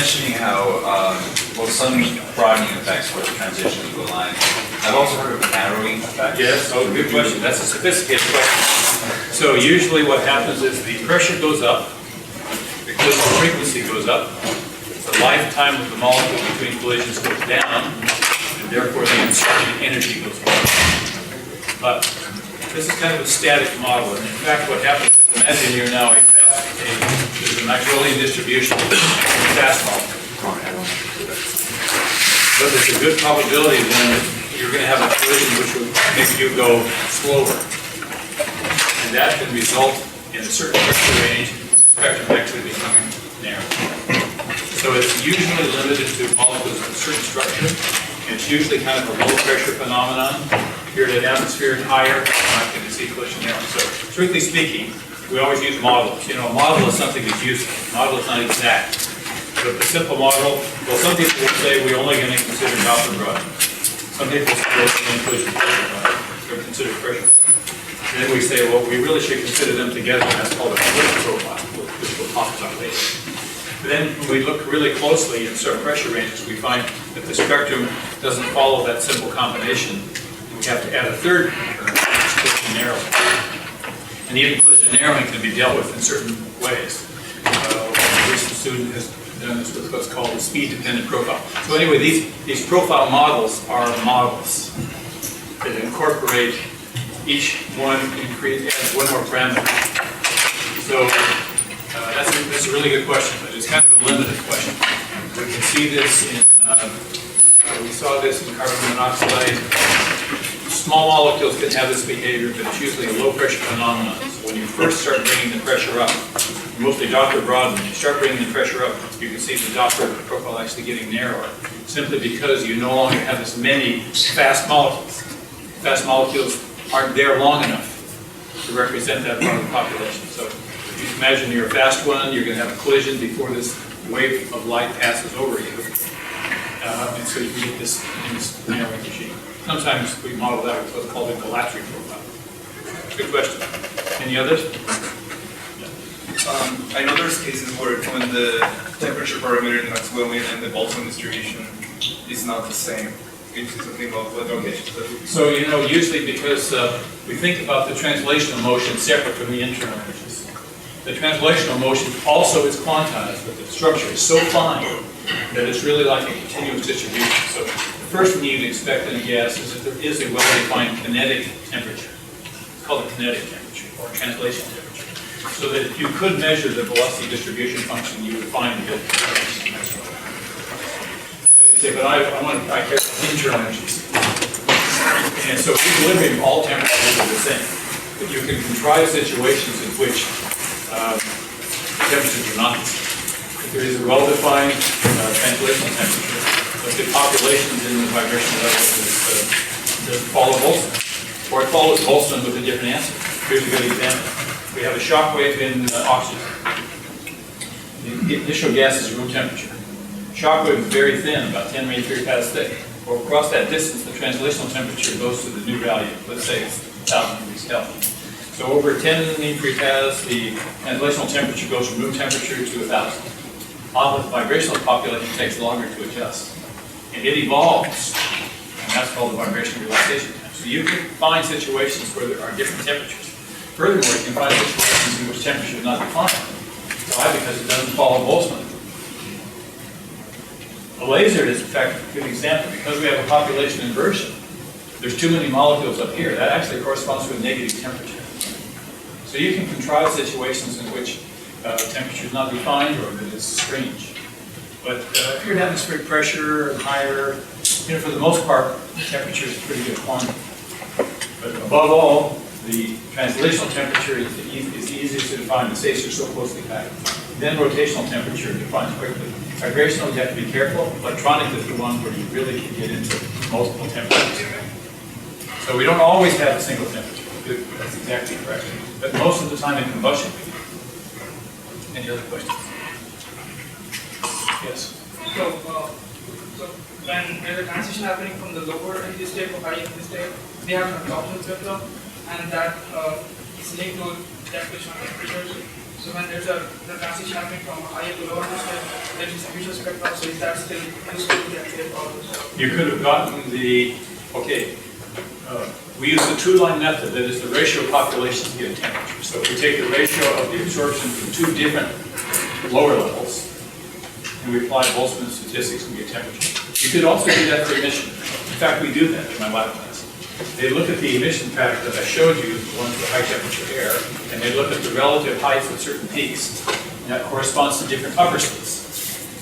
mentioning how, well, some broadening effects with the transition to a line. I've also heard of narrowing effects. Yes, oh, good question. That's a sophisticated question. So usually what happens is the pressure goes up because the frequency goes up. The lifetime of the molecule between collisions goes down, and therefore the insertion energy goes up. But this is kind of a static model, and in fact what happens is, imagine you're now there's a Maxwellian distribution of fast molecules. But there's a good probability then that you're going to have a collision which will make you go slower. And that can result in a certain pressure range, the spectrum actually becoming narrow. So it's usually limited to molecules of a certain structure, and it's usually kind of a low pressure phenomenon. If you're at an atmosphere and higher, you're not going to see collision narrow. So strictly speaking, we always use models. You know, a model is something that's useful. A model is not exact. But the simple model, well, some people will say we're only going to consider Doppler broadening. Some people say we're going to include pressure broadening, or consider pressure. And then we say, well, we really should consider them together, and that's called a collision profile, which we'll talk about later. But then when we look really closely in certain pressure ranges, we find that the spectrum doesn't follow that simple combination. We have to add a third term, which is collision narrowing. And even collision narrowing can be dealt with in certain ways. A recent student has done this with what's called a speed-dependent profile. So anyway, these profile models are models that incorporate each one and adds one more parameter. So that's a really good question, but it's kind of a limited question. We can see this in, we saw this in carbon monoxide. Small molecules can have this behavior, but it's usually a low pressure phenomenon. So when you first start bringing the pressure up, mostly Doppler broadening, you start bringing the pressure up, you can see the Doppler profile actually getting narrower, simply because you no longer have as many fast molecules. Fast molecules aren't there long enough to represent that part of the population. So if you imagine you're a fast one, you're going to have a collision before this wave of light passes over you. And so you can get this in this narrowing regime. Sometimes we model that with what's called a galactic profile. Good question. Any others? I know there's cases where when the temperature parameter in Maxwellian and the Boltzmann distribution is not the same. Can you say something about what rotation? So, you know, usually because we think about the translational motion separate from the internal energies. The translational motion also is quantized, but the structure is so fine that it's really like a continuous distribution. So the first thing you'd expect in a gas is that there is a well-defined kinetic temperature. It's called a kinetic temperature or translational temperature. So that if you could measure the velocity distribution function, you would find the good. Now you say, but I care about internal energies. And so equilibrium, all temperatures are the same. But you can contrive situations in which temperatures are not the same. If there is a well-defined translational temperature, but the populations in the vibration level doesn't follow Boltzmann. Or it follows Boltzmann with a different answer. Here's a good example. We have a shock wave in oxygen. The initial gas is room temperature. Shock wave is very thin, about 10 radian paths thick. Well, across that distance, the translational temperature goes to the new value. Let's say it's 1,000 degrees Kelvin. So over 10 radian paths, the translational temperature goes from room temperature to 1,000. On the vibrational population, it takes longer to adjust. And it evolves, and that's called the vibrational relaxation time. So you can find situations where there are different temperatures. Furthermore, you can find situations in which temperature is not defined. Why? Because it doesn't follow Boltzmann. A laser is, in fact, a good example. Because we have a population inversion, there's too many molecules up here. That actually corresponds to a negative temperature. So you can contrive situations in which temperature is not defined or that it's strange. But if you're at atmospheric pressure and higher, you know, for the most part, temperature is a pretty good quantity. But above all, the translational temperature is the easiest to define. The states are so closely packed. Then rotational temperature defines quickly. Vibrational, you have to be careful. Electronic is the one where you really can get into multiple temperatures. So we don't always have a single temperature. That's exactly correct. But most of the time in combustion, we do. Any other questions? Yes? So when there's a transition happening from the lower energy state to high energy state, they have an absorption spectrum, and that is linked to temperature and temperatures. So when there's a transition happening from higher to lower state, there is a visual spectrum, so is that still useful to get step forward? You could have gotten the, okay, we use the two-line method, that is the ratio of populations given temperature. So if we take the ratio of the absorption from two different lower levels, and we apply Boltzmann statistics and get temperature. You could also do that for emission. In fact, we do that in my lab class. They look at the emission pattern that I showed you, the ones with high temperature air, and they look at the relative heights of certain peaks, and that corresponds to different upper states.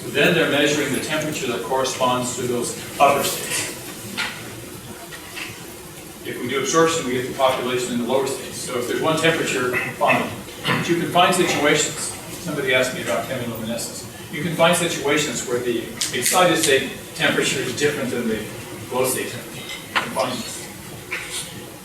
So then they're measuring the temperature that corresponds to those upper states. If we do absorption, we get the population in the lower states. So if there's one temperature, fine. But you can find situations, somebody asked me about chemiluminescence, you can find situations where the excited state temperature is different than the low state temperature. You can find this.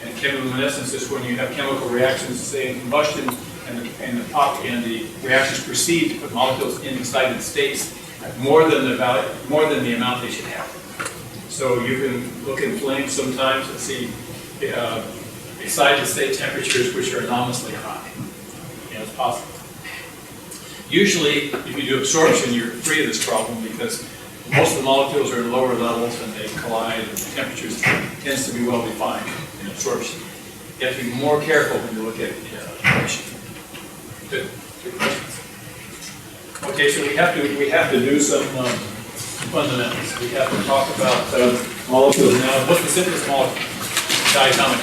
And chemiluminescence is when you have chemical reactions, say in combustion, and the reactions proceed to put molecules in excited states at more than the amount they should have. So you can look in flames sometimes and see excited state temperatures which are anomalously high. Yeah, it's possible. Usually, if you do absorption, you're free of this problem because most of the molecules are at lower levels and they collide, and the temperatures tends to be well defined in absorption. You have to be more careful when you look at emission. Good questions. Okay, so we have to do some fundamentals. We have to talk about molecules now. What's the simplest molecule? Diatomic.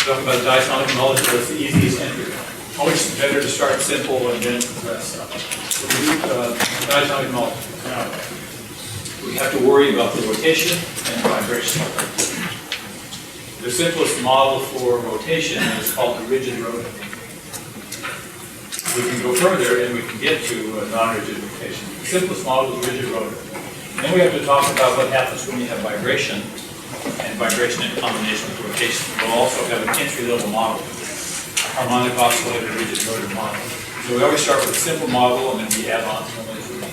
Talk about diatomic molecule. It's the easiest entry. Always better to start simple and then progress up. So we do diatomic molecules. Now, we have to worry about the rotation and vibration. The simplest model for rotation is called the rigid rotor. We can go further and we can get to non-rigid rotation. The simplest model is rigid rotor. And then we have to talk about what happens when you have vibration, and vibration in combination with rotation. We'll also have an entry-level model, a harmonic oscillator rigid rotor model. So we always start with a simple model and then we add on to them as we go.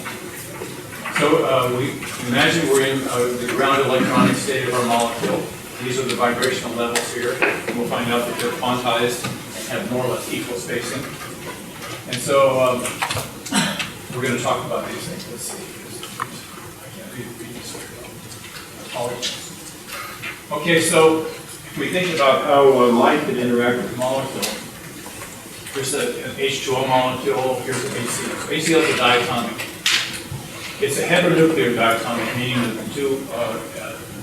So we imagine we're in the ground electronic state of our molecule. These are the vibrational levels here. And we'll find out that they're quantized and have more or less equal spacing. And so we're going to talk about these things. Let's see. I can't read this very well. Apologies. Okay, so if we think about how light can interact with the molecule, here's an H2O molecule, here's an HCl. So HCl is a diatomic. It's a heteronuclear diatomic, meaning that the two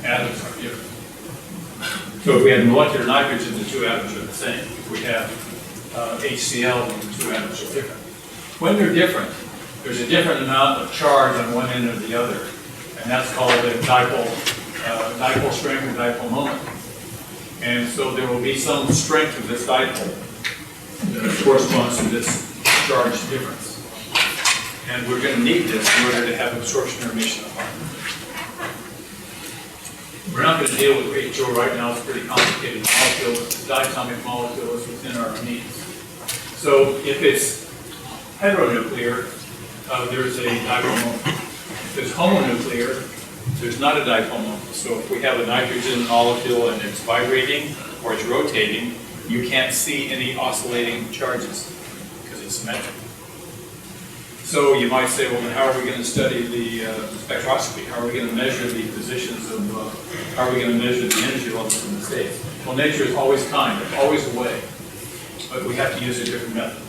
atoms are different. So if we have molecular nitrogen, the two atoms are the same. If we have HCl, the two atoms are different. When they're different, there's a different amount of charge on one end or the other, and that's called a dipole strength or dipole moment. And so there will be some strength of this dipole that corresponds to this charge difference. And we're going to need this in order to have absorption or emission of light. We're not going to deal with HO right now. It's a pretty complicated molecule. It's a diatomic molecule. It's within our needs. So if it's heteronuclear, there's a dipole moment. If it's homonuclear, there's not a dipole moment. So if we have a nitrogen molecule and it's vibrating or it's rotating, you can't see any oscillating charges because it's symmetric. So you might say, well, then how are we going to study the spectroscopy? How are we going to measure the positions of, how are we going to measure the energy levels in the states? Well, nature is always kind, always a way, but we have to use a different method.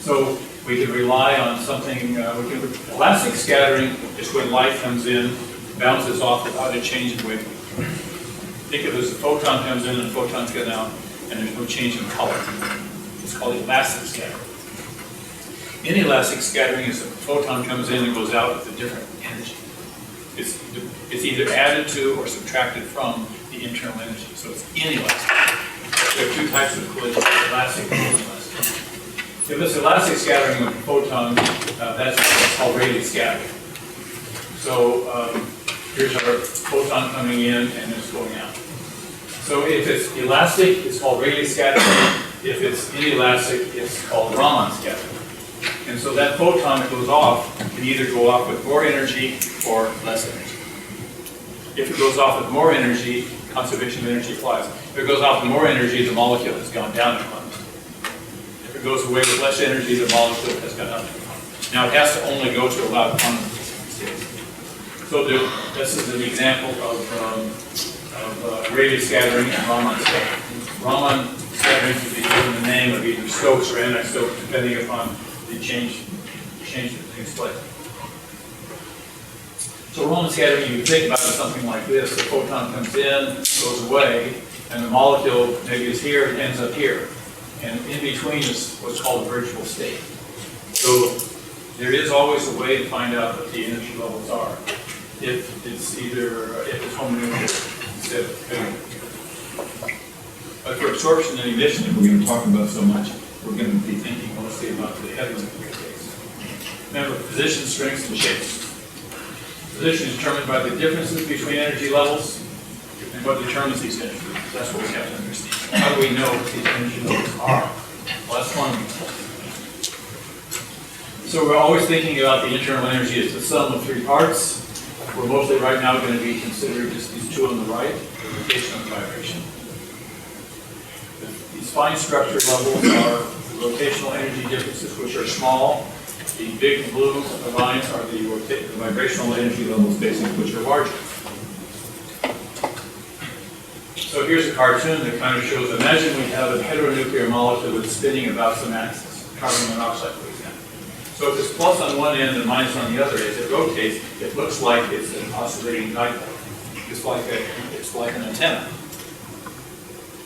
So we can rely on something, elastic scattering is when light comes in, bounces off without a change in wavelength. Think of it as a photon comes in and photons get out, and there's no change in color. It's called elastic scattering. Inelastic scattering is a photon comes in and goes out with a different energy. It's either added to or subtracted from the internal energy, so it's inelastic. There are two types of collision, elastic and inelastic. If it's elastic scattering of a photon, that's called radial scattering. So here's our photon coming in and it's going out. So if it's elastic, it's called radial scattering. If it's inelastic, it's called Raman scattering. And so that photon that goes off can either go off with more energy or less energy. If it goes off with more energy, conservation of energy applies. If it goes off with more energy, the molecule has gone down in quantity. goes away with less energy, the molecule has gone up. Now it has to only go to about quantum state. So this is an example of radius scattering and Raman scattering. Raman scattering can be given the name of either Stokes or anti-Stokes, depending upon the change that takes place. So Raman scattering, you think about it something like this: the photon comes in, goes away, and the molecule maybe is here and ends up here. And in between is what's called a virtual state. So there is always a way to find out what the energy levels are. If it's homonuclear instead of heteronuclear. But for absorption and emission, if we're going to talk about so much, we're going to be thinking mostly about the heteronuclear case. Remember, position, strengths, and shapes. Position is determined by the differences between energy levels and what determines these energy levels. That's what we have to understand. How do we know what these energy levels are? Well, that's one. So we're always thinking about the internal energy as the sum of three parts. We're mostly right now going to be considering just these two on the right, the rotation and vibration. These fine structure levels are rotational energy differences, which are small. The big blue lines are the vibrational energy levels, basically, which are larger. So here's a cartoon that kind of shows, imagine we have a heteronuclear molecule that's spinning about some axis, carbon monoxide, for example. So if it's plus on one end and minus on the other, as it rotates, it looks like it's an oscillating dipole. It's like an antenna.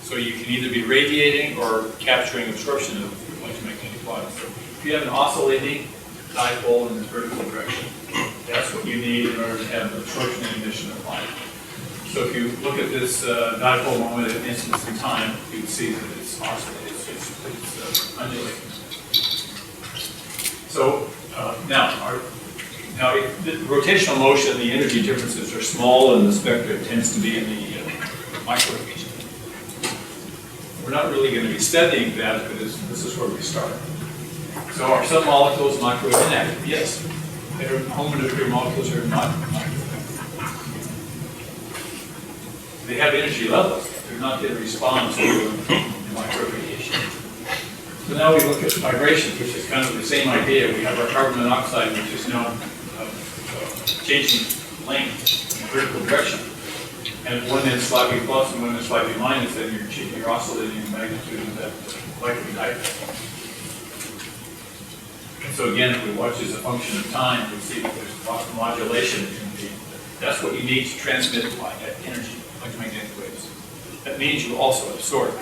So you can either be radiating or capturing absorption of electromagnetic lines. So if you have an oscillating dipole in the vertical direction, that's what you need in order to have absorption and emission of light. So if you look at this dipole moment at instance in time, you can see that it's oscillating, it's undulating. So now the rotational motion, the energy differences are small, and the spectra tends to be in the micro region. We're not really going to be studying that, but this is where we start. So are some molecules microwave inactive? Yes. Homonuclear molecules are not microwave. They have energy levels. They're not going to respond to microradiation. So now we look at vibration, which is kind of the same idea. We have our carbon monoxide, which is now changing length in vertical direction. And if one is slightly plus and one is slightly minus, then you're oscillating the magnitude of that electric dipole. And so again, if we watch as a function of time, we see that there's lots of modulation in the. That's what you need to transmit energy, electromagnetic waves. That means you also absorb.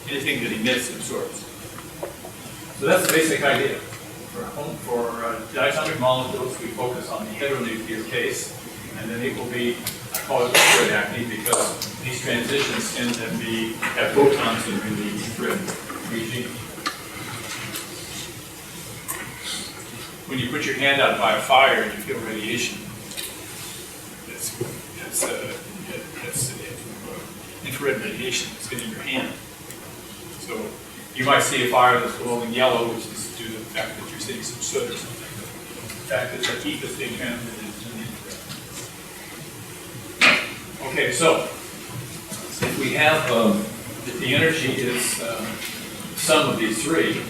Anything that emits absorbs. So that's the basic idea. For diatomic molecules, we focus on the heteronuclear case, and then it will be, I call it infrared acne, because these transitions tend to have photons in the infrared regime. When you put your hand out by a fire and you feel radiation, that's infrared radiation that's hitting your hand. So you might see a fire that's glowing yellow, which is due to the fact that you're seeing some soot or something. The fact that the heat is being transmitted is in the infrared. Okay, so if we have, if the energy is sum of these three,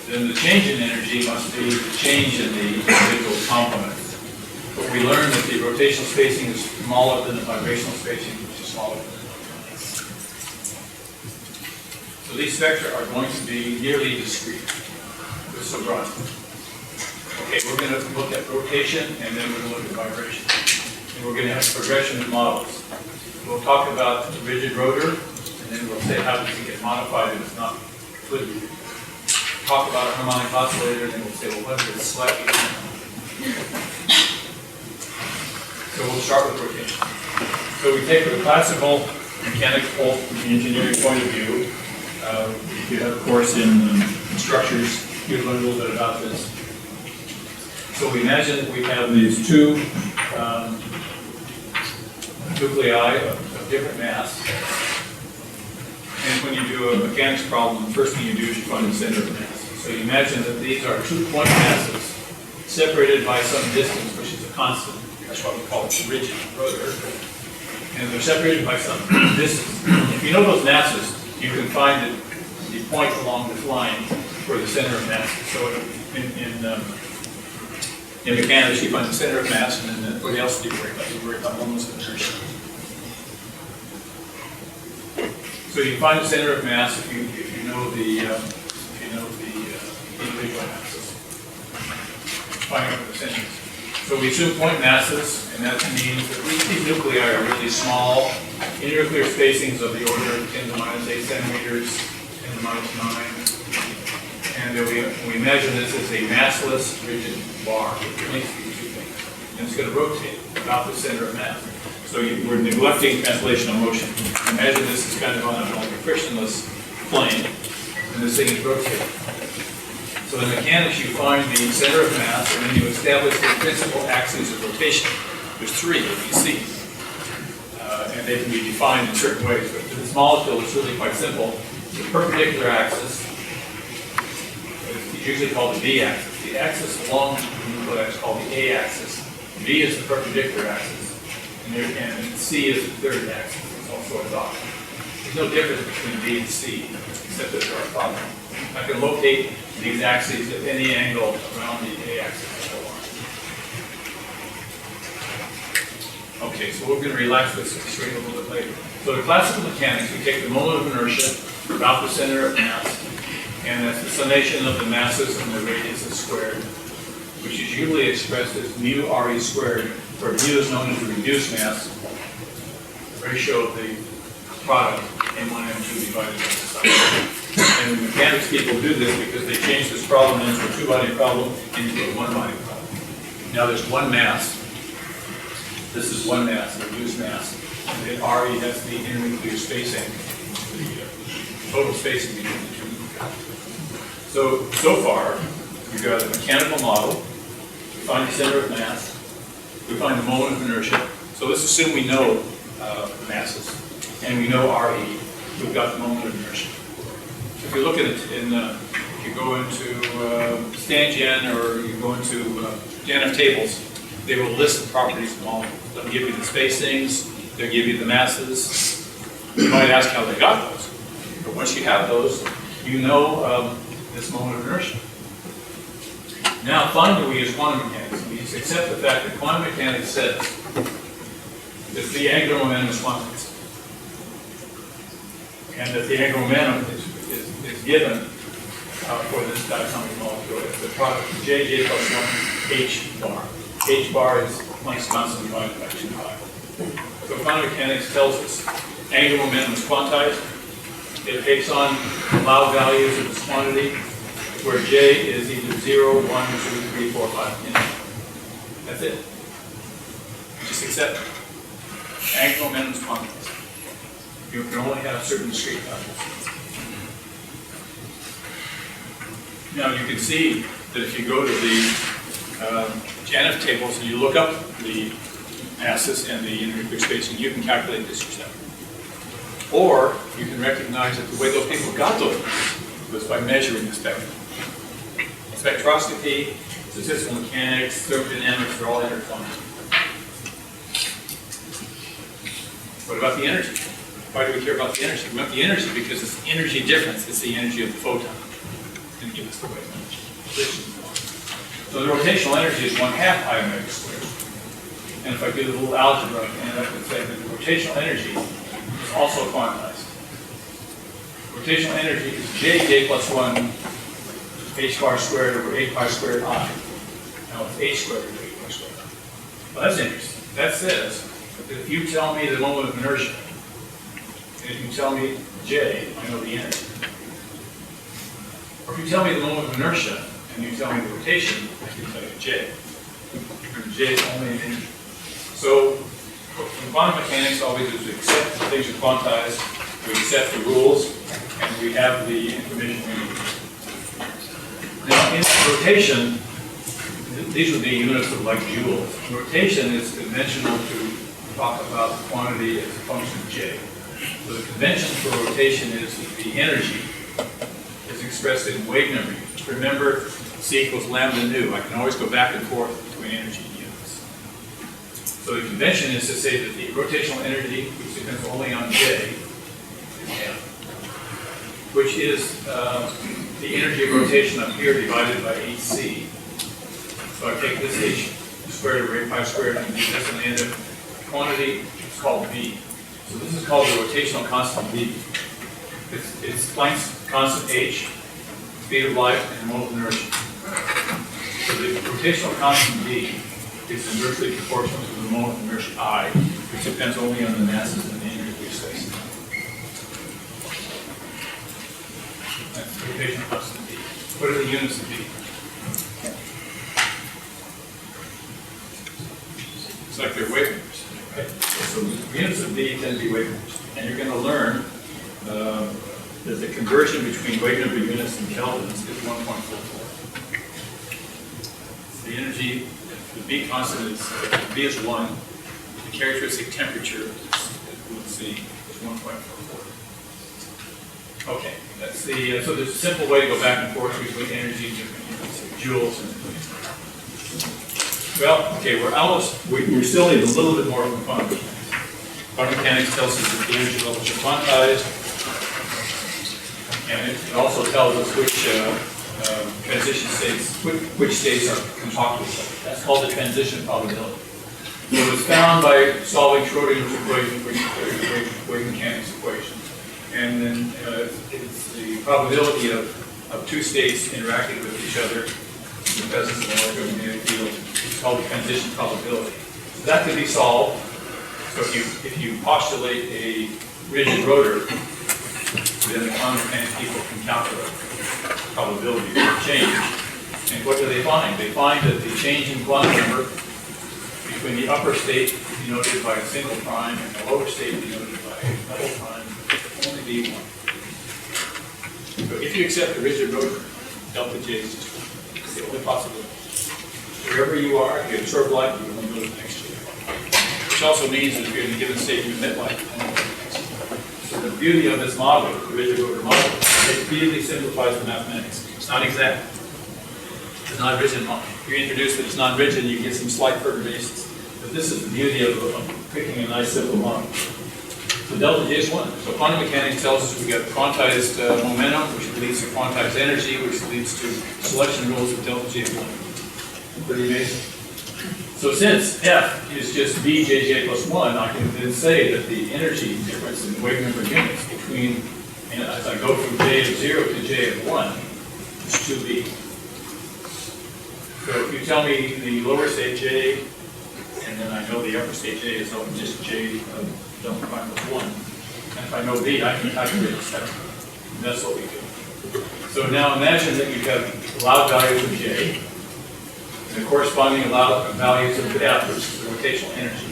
then the change in energy must be the change in the individual components. But we learned that the rotational spacing is smaller than the vibrational spacing, which is smaller than the components. So these spectra are going to be nearly discrete with sobriety. Okay, we're going to look at rotation, and then we're going to look at vibration. And we're going to have progression of models. We'll talk about the rigid rotor, and then we'll say how does it get modified if it's not fluid. Talk about a harmonic oscillator, and then we'll say, well, what if it's slightly different? So we'll start with rotation. So we take the classical mechanical from the engineering point of view. If you have a course in structures, you've learned a little bit about this. So we imagine that we have these two nuclei of different mass. And when you do a mechanics problem, the first thing you do is you find the center of the mass. So you imagine that these are 2 point masses separated by some distance, which is a constant. That's why we call it the rigid rotor. And they're separated by some distance. If you know those masses, you can find that the point along this line for the center of mass. So in mechanics, you find the center of mass, and then what else do you worry about? You worry about moments of inertia. So you find the center of mass if you know the individual masses. Find out what the center is. So we assume point masses, and that means that these nuclei are really small, internuclear spacings of the order of 10 to minus 8 centimeters, 10 to minus 9. And then we imagine this as a massless rigid bar, which links these two things. And it's going to rotate about the center of mass. So we're neglecting translational motion. Imagine this is kind of on a frictionless plane, and this thing is rotating. So in mechanics, you find the center of mass, and then you establish the principal axes of rotation. There's 3, as you see. And they can be defined in certain ways. But for this molecule, it's really quite simple. The perpendicular axis is usually called the V axis. The axis along the nuclei is called the A axis. V is the perpendicular axis. And C is the third axis. It's also a dot. There's no difference between V and C, except that there are problems. I can locate these axes at any angle around the A axis and so on. Okay, so we're going to relax this straight a little bit later. So the classical mechanics, we take the moment of inertia about the center of mass, and that's the summation of the masses and the radiuses squared, which is usually expressed as mu RE squared, where mu is known as the reduced mass, the ratio of the product M1, M2 divided by the size. And the mechanics people do this because they change this problem into a 2-body problem into a 1-body problem. Now there's one mass. This is one mass, the reduced mass. And then RE has the internuclear spacing, the total spacing between the two nuclei. So far, we've got a mechanical model. We find the center of mass. We find the moment of inertia. So let's assume we know the masses, and we know RE. We've got the moment of inertia. If you look at it if you go into StanGen or you go into GenF tables, they will list the properties of the molecule. They'll give you the spacings, they'll give you the masses. You might ask how they got those. But once you have those, you know this moment of inertia. Now finally we use quantum mechanics. We just accept the fact that quantum mechanics says that the angular momentum is quantized. And that the angular momentum is given for this diatomic molecule as the product of J plus 1 H bar. H bar is Planck's constant divided by 2 pi. So quantum mechanics tells us angular momentum is quantized. It takes on allowed values of this quantity, where J is either 0, 1, 2, 3, 4, 5, infinite. That's it. Just accept it. Angular momentum is quantized. You can only have certain discrete values. Now you can see that if you go to the GenF tables and you look up the masses and the internuclear spacing, you can calculate this yourself. Or you can recognize that the way those people got those was by measuring the spectrum. Spectroscopy, statistical mechanics, thermodynamics, they're all intertwined. What about the energy? Why do we care about the energy? We want the energy because it's the energy difference. It's the energy of the photon. It's going to give us the wave energy. So the rotational energy is 1/2 I omega squared. And if I do a little algebra, I end up with saying that the rotational energy is also quantized. Rotational energy is J plus 1 H bar squared over 8 pi squared I. Now it's H squared over 8 pi squared I. Well, that's interesting. That says that if you tell me the moment of inertia, and if you tell me J, I know the energy. Or if you tell me the moment of inertia, and you tell me the rotation, I can tell you J. And J is only an energy. So, in quantum mechanics, all we do is we accept that things are quantized, we accept the rules, and we have the information we need. Now, in rotation, these would be units of like joules. Rotation is conventional to talk about the quantity as a function of J. So the convention for rotation is that the energy is expressed in wave number units. Remember, C equals lambda nu. I can always go back and forth between energy units. So the convention is to say that the rotational energy, which depends only on J, is M, which is the energy of rotation up here divided by hc. So I take this h squared over 8 pi squared and do this, and I end up with a quantity, it's called V. So this is called the rotational constant V. It's Planck's constant h, speed of light, and molar inertia. So the rotational constant V is inversely proportional to the molar inertia I, which depends only on the masses and the energy of space. That's the rotational constant V. What are the units of V? It's like they're wave numbers, right? So the units of V tend to be wave numbers. And you're going to learn that the conversion between wave number units and kelvins is 1.44. The energy, the V constant is, V is 1. The characteristic temperature, let's see, is 1.44. Okay, that's the, so there's a simple way to go back and forth between energy and different units, joules and well, okay, we still need a little bit more from quantum mechanics. Quantum mechanics tells us that the energy levels are quantized, and it also tells us which transition states, which states can talk to each other. That's called the transition probability. So it was found by solving Schrodinger's equation, which is wave mechanics equation. And then it's the probability of two states interacting with each other in the presence of an electromagnetic field. It's called the transition probability. So that could be solved. So if you postulate a rigid rotor, then the quantum mechanics people can calculate the probability of change. And what do they find? They find that the change in quantum number between the upper state denoted by a single prime and the lower state denoted by a double prime will only be 1. So if you accept the rigid rotor, delta J is just 1. It's the only possibility. Wherever you are, if you absorb light, you only go to the next state. Which also means that if you're in a given state, you emit light, you only go to the next state. So the beauty of this model, the rigid rotor model, it really simplifies the mathematics. It's not exact. It's not rigid model. If you introduce that it's non-rigid, you get some slight perturbations. But this is the beauty of picking a nice simple model. So delta J is 1. So quantum mechanics tells us we got quantized momentum, which leads to quantized energy, which leads to selection rules of delta J is 1. Pretty amazing. So since F is just VJJ plus 1, I can then say that the energy difference in wave number units between, and as I go from J of 0 to J of 1, is 2B. So if you tell me the lower state J, and then I know the upper state J is just J of delta prime plus 1, and if I know B, I can calculate the spectrum. And that's what we do. So now imagine that you have allowed values of J, and the corresponding allowed values of F, which is the rotational energy.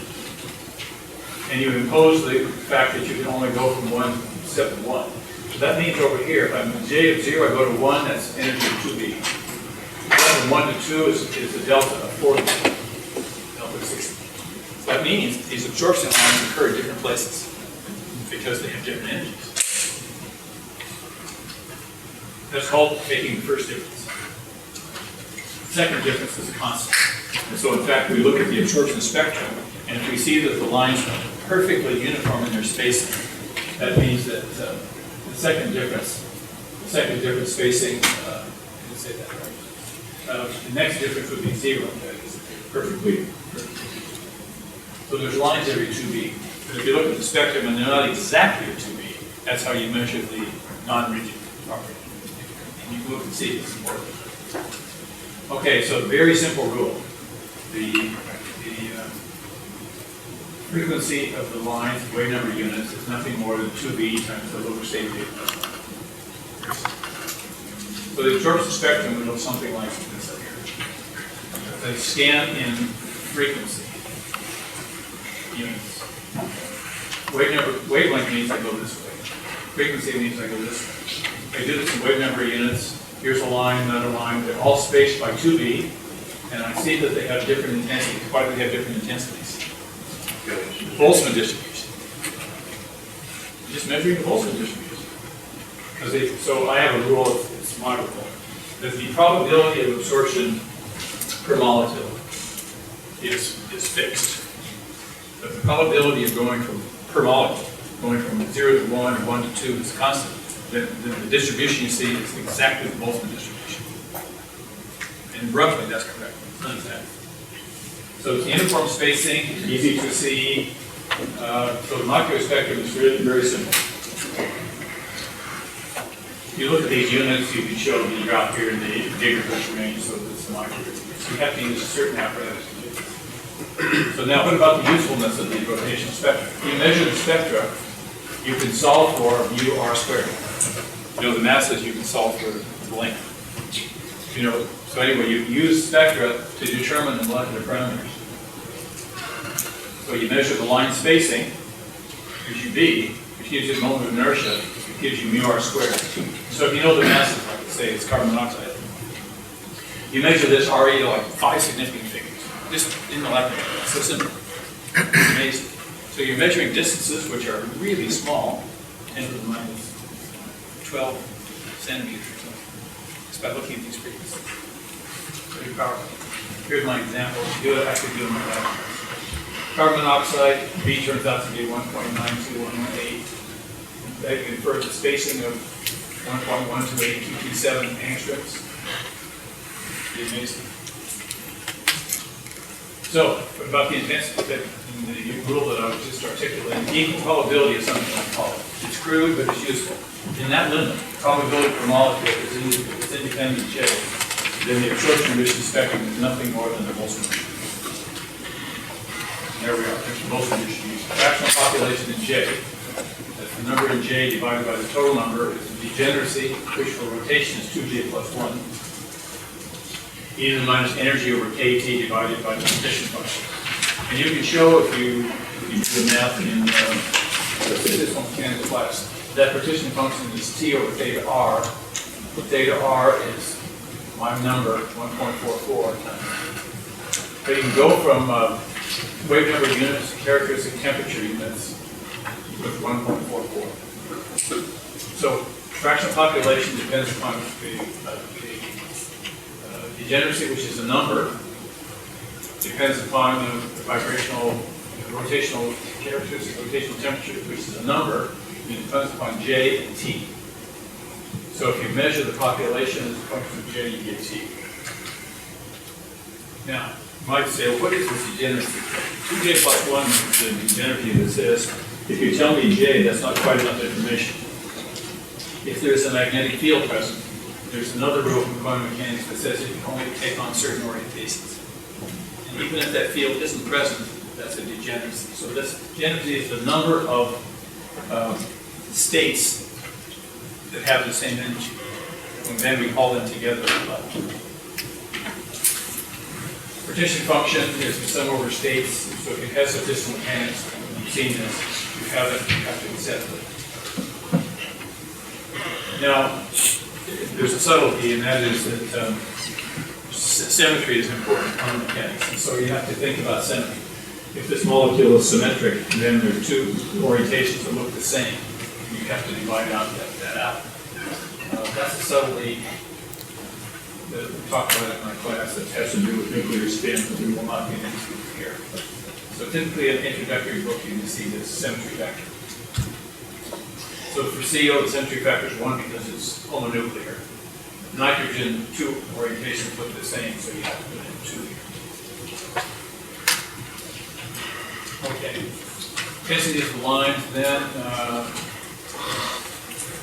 And you impose the fact that you can only go from 1 step to 1. So that means over here, if I'm in J of 0, I go to 1, that's energy of 2B. From 1 to 2 is the delta of 40, delta of 60. So that means these absorption lines occur at different places because they have different energies. That's called taking the first difference. Second difference is a constant. And so in fact, we look at the absorption spectrum, and if we see that the lines are perfectly uniform in their spacing, that means that the second difference spacing, let's say that right. The next difference would be 0, that is perfectly. So there's lines every 2B. But if you look at the spectrum and they're not exactly a 2B, that's how you measure the non-rigid property. And you can look and see it's important. Okay, so very simple rule. The frequency of the lines, wave number units, is nothing more than 2B times the lower state J. So the absorption spectrum would look something like this up here. They scan in frequency units. Wavelength means I go this way. Frequency means I go this way. I do this in wave number units. Here's a line, another line. They're all spaced by 2B, and I see that they have different intensities. Why do they have different intensities? Boltzmann distribution. Just measuring the Boltzmann distribution. So I have a rule, it's my rule, that the probability of absorption per molecule is fixed. But the probability of going from per molecule, going from 0 to 1 or 1 to 2 is constant. then the distribution you see is exactly the Boltzmann distribution. And roughly, that's correct. It's not exact. So it's uniform spacing, easy to see. So the molecular spectrum is really very simple. If you look at these units, you can show the drop here in the gigahertz range, so that's the molecular. So you have to use a certain apparatus to do this. So now, what about the usefulness of the rotational spectra? If you measure the spectra, you can solve for mu r squared. You know the masses, you can solve for the length. You know, so anyway, you use spectra to determine the molecular parameters. So you measure the line spacing, gives you B, which gives you the moment of inertia, it gives you mu r squared. So if you know the masses, like say it's carbon monoxide, you measure this RE like 5 significant figures, just in molecular. It's so simple. It's amazing. So you're measuring distances which are really small, 10 to the minus 12 centimeters or something, just by looking at these frequencies. Very powerful. Here's my example. I could do it like that. Carbon monoxide, B turns out to be 1.92118. That infers the spacing of 1.128227 angstroms. Pretty amazing. So, what about the intensity? The rule that I was just articulating, equal probability is something I call it. It's crude, but it's useful. In that limit, probability per molecule is it's independent J. Then the absorption emission spectrum is nothing more than the Boltzmann. There we are. There's the Boltzmann distribution. Fractional population in J. That's the number in J divided by the total number. Is the degeneracy, which for rotation is 2J plus 1. E to the minus energy over KT divided by the partition function. And you can show if you do the math in statistical mechanics class, that partition function is T over theta R. Theta R is my number, 1.44 times. But you can go from wave number units to characteristic temperature units with 1.44. So fractional population depends upon the degeneracy, which is a number, depends upon the rotational characteristic, rotational temperature, which is a number, and it depends upon J and T. So if you measure the population as a function of J, you get T. Now, you might say, well, what is this degeneracy? 2J plus 1 is the degeneracy that says, if you tell me J, that's not quite enough information. If there's a magnetic field present, there's another rule from quantum mechanics that says it can only take on certain orientations. And even if that field isn't present, that's a degeneracy. So this degeneracy is the number of states that have the same energy. And then we call them together. Partition function is the sum over states. So if it has statistical mechanics, you've seen this, you have it, you have to accept it. Now, there's a subtlety, and that is that symmetry is important in quantum mechanics, and so you have to think about symmetry. If this molecule is symmetric, then there are two orientations that look the same. You have to divide out that out. That's a subtlety that we talked about in my class that has to do with nuclear spin, but we will not get into here. So typically in an introductory book, you can see this symmetry factor. So for CO, the symmetry factor is 1 because it's homonuclear. Nitrogen, 2 orientations look the same, so you have to put in 2 here. Okay. Intensity is the lines, then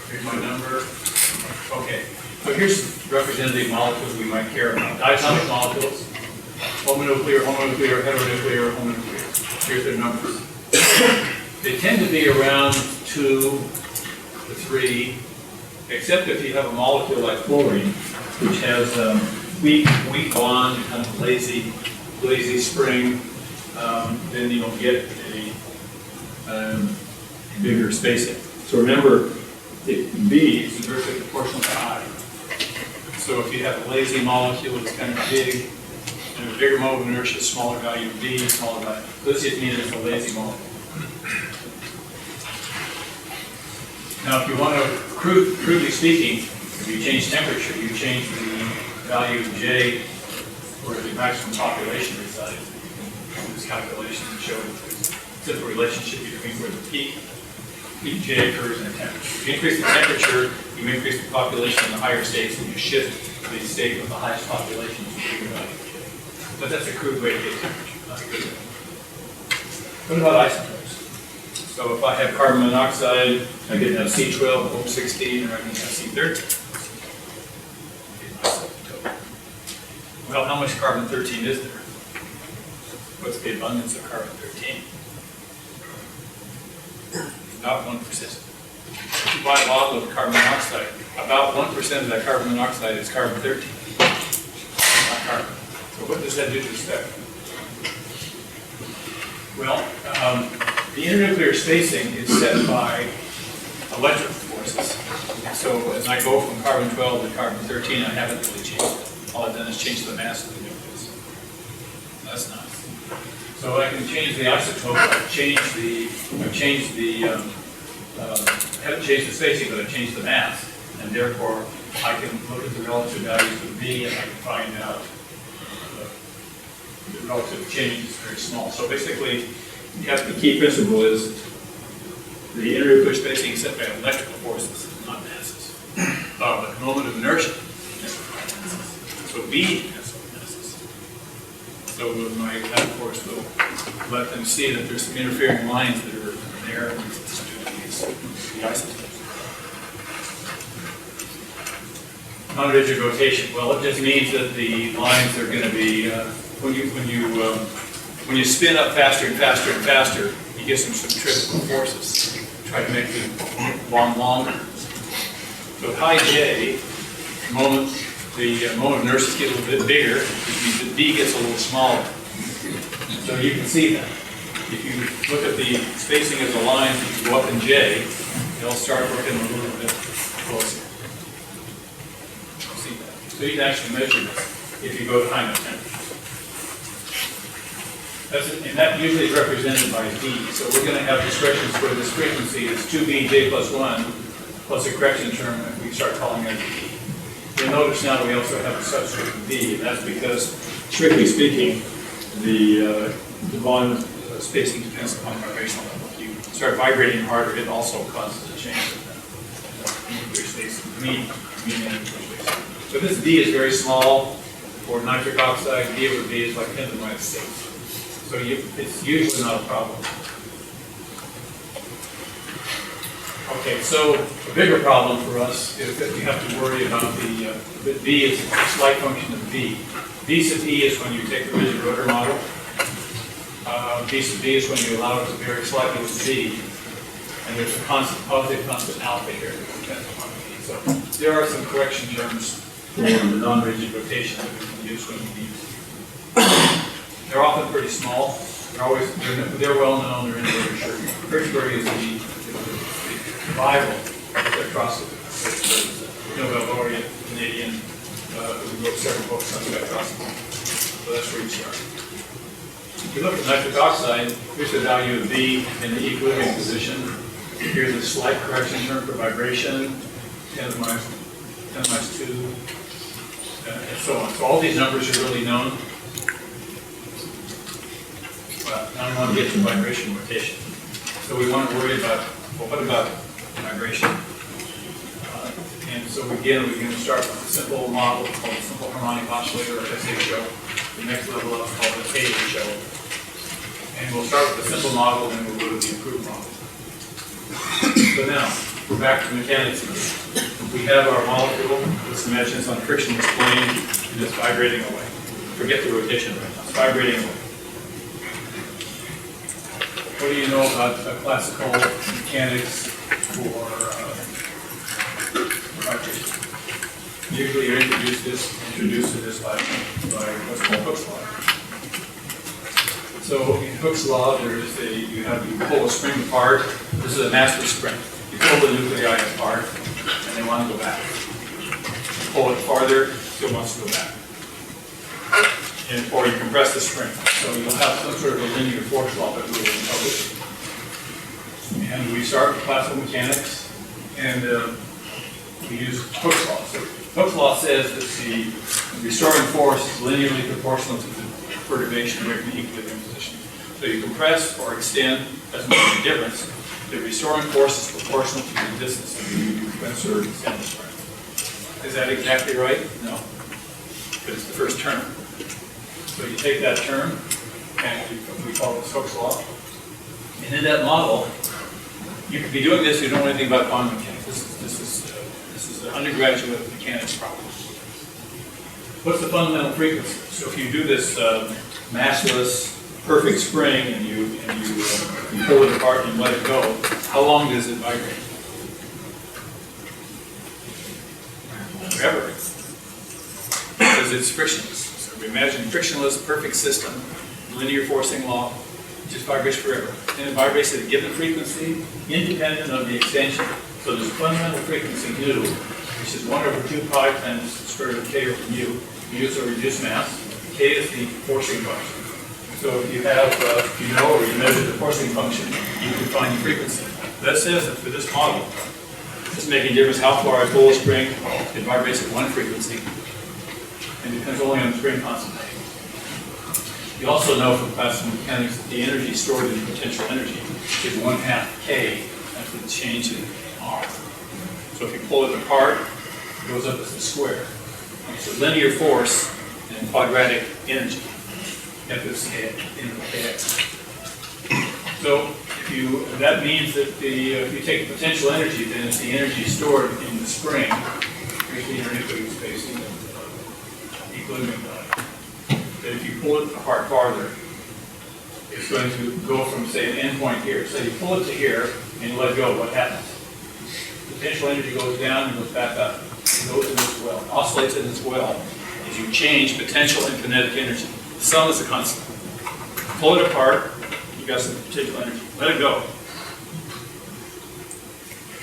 here's my number. Okay. So here's representative molecules we might care about. Diatomic molecules, homonuclear, homonuclear, heteronuclear, homonuclear. Here's their numbers. They tend to be around 2 to 3, except if you have a molecule like fluorine, which has weak bond, kind of lazy spring, then you'll get a bigger spacing. So remember, B is inversely proportional to I. So if you have a lazy molecule that's kind of big, and a bigger moment of inertia, smaller value of B, smaller value. This just means it's a lazy molecule. Now, if you want to, crudely speaking, if you change temperature, you change the value of J where the maximum population resides. You can do this calculation and show that there's a simple relationship between where the peak J occurs in the temperature. If you increase the temperature, you increase the population in the higher states, and you shift the state with the highest population to the bigger value of J. But that's a crude way to get temperature, not a good way. What about isomers? So if I have carbon monoxide, I can have C12, O16, or I can have C13. Well, how much carbon-13 is there? What's the abundance of carbon-13? About 1%. If you buy a bottle of carbon monoxide, about 1% of that carbon monoxide is carbon-13, not carbon. So what does that do to the spectrum? Well, the internuclear spacing is set by electrical forces. So as I go from carbon-12 to carbon-13, I haven't really changed it. All I've done is change the mass of the nucleus. That's nice. So I can change the isotope. Haven't changed the spacing, but I've changed the mass, and therefore I can look at the relative values of V, and I can find out the relative change is very small. So basically, the key principle is the internuclear spacing is set by electrical forces, not masses. But the moment of inertia is by masses. So V has masses. So my lab course will let them see that there's some interfering lines that are there, and it's due to the isotopes. Non-rigid rotation. Well, it just means that the lines are going to be when you spin up faster and faster and faster, you get some centrifugal forces. Try to make the bond longer. So at high J, the moment of inertia gets a little bit bigger, which means that V gets a little smaller. So you can see that. If you look at the spacing of the lines, if you go up in J, they'll start looking a little bit closer. See that? So you can actually measure this if you go to high enough temperatures. And that usually is represented by D. So we're going to have expressions where this frequency is 2BJ plus 1 plus a correction term, and we start calling that D. You'll notice now we also have a subscript of D, and that's because, strictly speaking, the volume spacing depends upon vibrational level. If you start vibrating harder, it also causes a change in the nuclear spacing, mean nuclear spacing. So this D is very small. For nitric oxide, D over V is like 10 to the minus 6. So it's usually not a problem. Okay, so a bigger problem for us is that we have to worry about that V is a slight function of V. V sub E is when you take the rigid rotor model. V sub V is when you allow it to vary slightly with V. And there's a constant, positive constant alpha here that depends upon V. So there are some correction terms for the non-rigid rotation that we can use when we need to. They're often pretty small. They're well known. They're in the literature. Hertzberg is the Bible spectroscopy. Nobel laureate, Canadian, who wrote several books on spectroscopy. So that's where you start. If you look at nitric oxide, here's the value of V in the equilibrium position. Here's a slight correction term for vibration, 10 to the minus 2, and so on. So all these numbers are really known. Well, now we want to get to vibration rotation. So we want to worry about, well, what about vibration? And so again, we're going to start with a simple model called the simple harmonic oscillator, or SHO. The next level up is called the KHO. And we'll start with the simple model, and then we'll go to the improved model. So now, we're back to mechanics again. We have our molecule, let's imagine it's on a frictionless plane, and it's vibrating away. Forget the rotation right now, it's vibrating away. What do you know about classical mechanics for vibration? Usually you introduce to this by what's called Hooke's law. So in Hooke's law, you pull a spring apart. This is a massless spring. You pull the nuclei apart, and they want to go back. Pull it farther, still wants to go back. Or you compress the spring. So you'll have some sort of a linear force law that will impose. And we start with classical mechanics, and we use Hooke's law. So Hooke's law says that the restoring force is linearly proportional to the perturbation rate in the equilibrium position. So you compress or extend, doesn't make any difference. the restoring force is proportional to the distance of the Spencer sample square. Is that exactly right? No. But it's the first term. So you take that term, and we call this Hooke's law. And in that model, you could be doing this if you don't know anything about quantum mechanics. This is an undergraduate mechanics problem. What's the fundamental frequency? So if you do this massless, perfect spring, and you pull it apart and let it go, how long does it vibrate? Forever. Because it's frictionless. So we imagine frictionless, perfect system, linear forcing law, just vibrates forever. And it vibrates at a given frequency, independent of the extension. So there's a fundamental frequency nu, which is 1 over 2 pi times the square root of k over mu. Mu is a reduced mass. K is the forcing function. So if you have, if you know or you measure the forcing function, you can find the frequency. That says that for this model, it doesn't make any difference how far I pull a spring, it vibrates at one frequency, and it depends only on the spring constant. You also know from classical mechanics that the energy stored in potential energy is 1/2 k after the change in R. So if you pull it apart, it goes up as the square. It's a linear force and quadratic energy. F is kx. So that means that if you take the potential energy, then it's the energy stored in the spring, here's the internuclear spacing of equilibrium value. That if you pull it apart farther, it's going to go from, say, an endpoint here. So you pull it to here and let go, what happens? Potential energy goes down and goes back up. It goes in this well, oscillates in this well as you change potential and kinetic energy. The sum is a constant. Pull it apart, you got some potential energy. Let it go.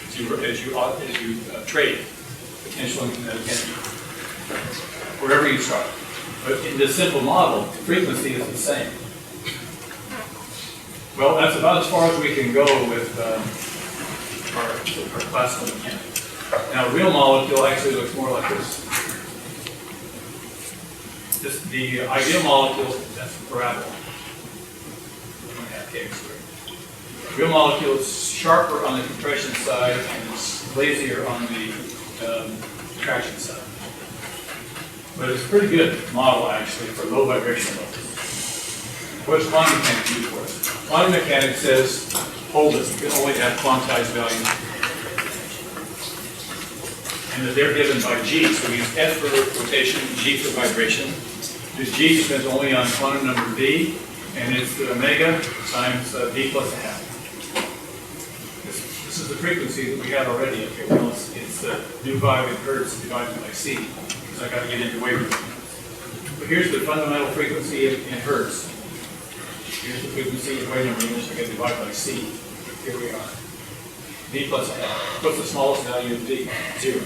As you trade potential and kinetic energy, wherever you start. But in this simple model, the frequency is the same. Well, that's about as far as we can go with our classical mechanics. Now, a real molecule actually looks more like this. The ideal molecule, that's the parabola. 1/2 kx squared. Real molecule is sharper on the compression side and it's lazier on the contraction side. But it's a pretty good model, actually, for low vibration levels. What does quantum mechanics do for us? Quantum mechanics says, hold it, you can only have quantized values. And that they're given by G. So we use F for rotation, G for vibration. This G depends only on quantum number V, and it's the omega times V plus 1/2. This is the frequency that we had already up here. Well, it's nu pi in hertz divided by C, because I got to get into wavelength. But here's the fundamental frequency in hertz. Here's the frequency in wave number units, I got to divide by C. Here we are. V plus 1/2. What's the smallest value of V? 0.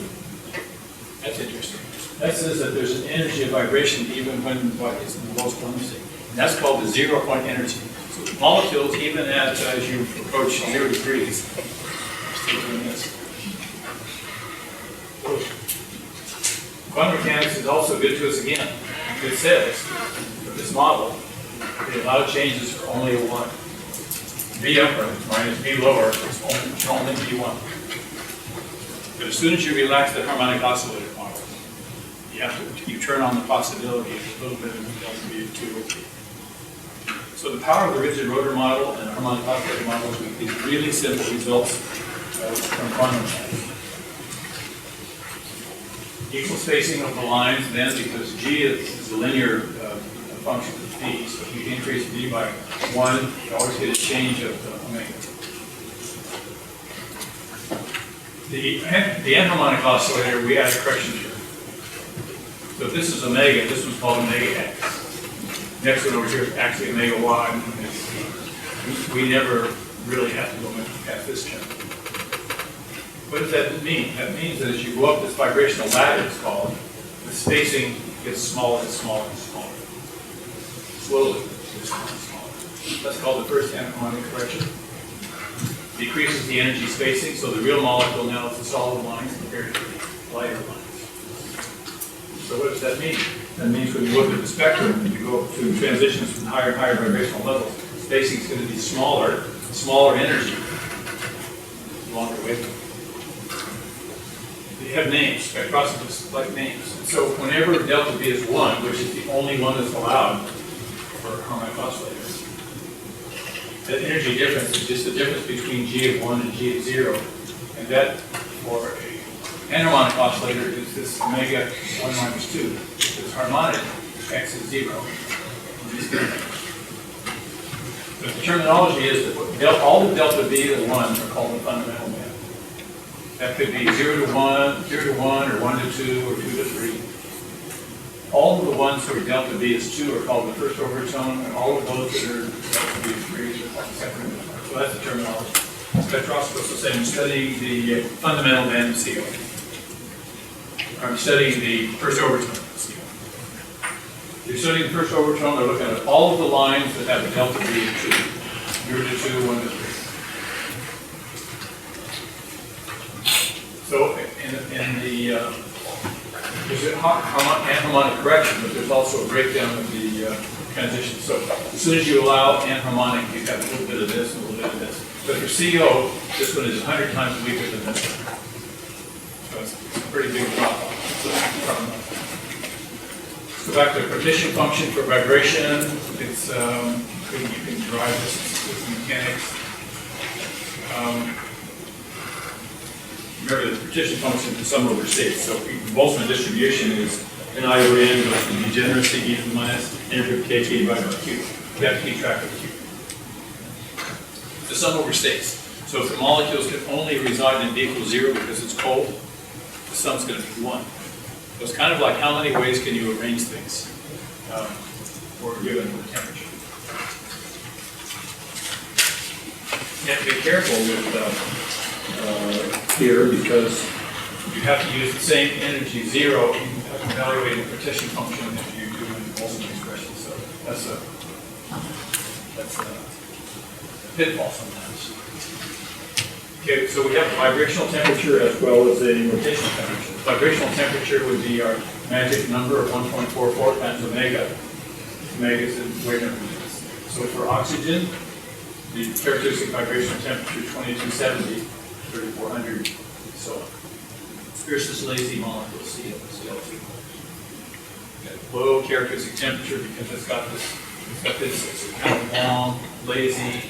That's interesting. That says that there's an energy of vibration even when what is in the lowest quantum state. And that's called the 0-point energy. So the molecules, even as you approach 0 degrees, are still doing this. Quantum mechanics is also good to us again. It says, for this model, they allow changes for only a 1. V upper minus V lower is only V1. But as soon as you relax the harmonic oscillator model, you turn on the possibility of a little bit of V2 or 3. So the power of the rigid rotor model and the harmonic oscillator models with these really simple results from quantum mechanics. Equal spacing of the lines then, because G is a linear function of V, so if you increase V by 1, you always get a change of omega. The anharmonic oscillator, we add a correction term. So if this is omega, this one's called omega x. Next one over here is actually omega y. We never really have to go past this term. What does that mean? That means that as you go up this vibrational ladder, it's called, the spacing gets smaller and smaller and smaller. Slowly, it's smaller and smaller. That's called the first anharmonic correction. Decreases the energy spacing, so the real molecule now is the solid lines compared to the lighter lines. So what does that mean? That means when you look at the spectrum, you go to transitions from higher and higher vibrational levels, spacing is going to be smaller, smaller energy. longer wavelength. They have names, spectroscopists like names. And so whenever delta V is 1, which is the only one that's allowed for harmonic oscillators, that energy difference is just the difference between G of 1 and G of 0. And that, for an anharmonic oscillator, is this omega 1 minus 2. If it's harmonic, X is 0. But the terminology is that all the delta V and 1 are called the fundamental band. That could be 0 to 1, 0 to 1, or 1 to 2, or 2 to 3. All of the ones where delta V is 2 are called the first overtone, and all of those that are delta V is 3 are called the second overtone. So that's the terminology. Spectroscopists will say, I'm studying the fundamental band of CO. I'm studying the first overtone of CO. If you're studying the first overtone, they're looking at all of the lines that have a delta V of 2. 0 to 2, 1 to 3. So in the there's anharmonic correction, but there's also a breakdown of the transition. So as soon as you allow anharmonic, you have a little bit of this and a little bit of this. But for CO, this one is 100 times weaker than this one. So it's a pretty big drop off. Let's go back to the partition function for vibration. It's you can derive this with mechanics. Remember, the partition function is sum over states. So Boltzmann distribution is an I over n goes to degeneracy e to the minus negative kT divided by q. We have to keep track of q. It's a sum over states. So if the molecules can only reside in D equals 0 because it's cold, the sum's going to be 1. So it's kind of like how many ways can you arrange things for a given temperature. You have to be careful with here because you have to use the same energy 0 in evaluating the partition function that you do in the Boltzmann expression. So that's a pitfall sometimes. Okay, so we have a vibrational temperature as well as a rotational temperature. Vibrational temperature would be our magic number of 1.44 times omega. Omega is the wave number. So for oxygen, the characteristic vibrational temperature is 2270, 3400, so on. Here's this lazy molecule, CO2. Low characteristic temperature because it's got this it's kind of long, lazy,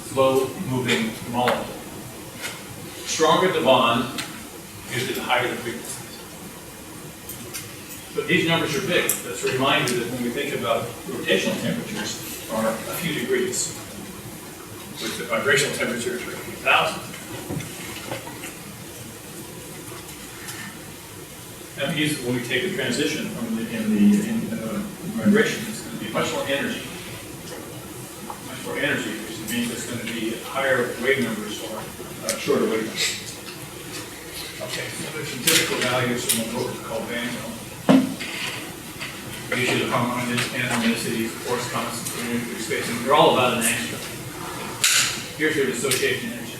slow-moving molecule. Stronger the bond, usually the higher the frequency. But these numbers are big. That's a reminder that when we think about rotational temperatures are a few degrees, with the vibrational temperature is 1,000. That means that when we take a transition from vibration, it's going to be much more energy, which means it's going to be higher wave numbers or shorter wave numbers. Okay, so there's some typical values from a book called Van Gogh. Usually the harmonicities, force constants, nuclear spacing, they're all about an angstrom. Here's your dissociation energy.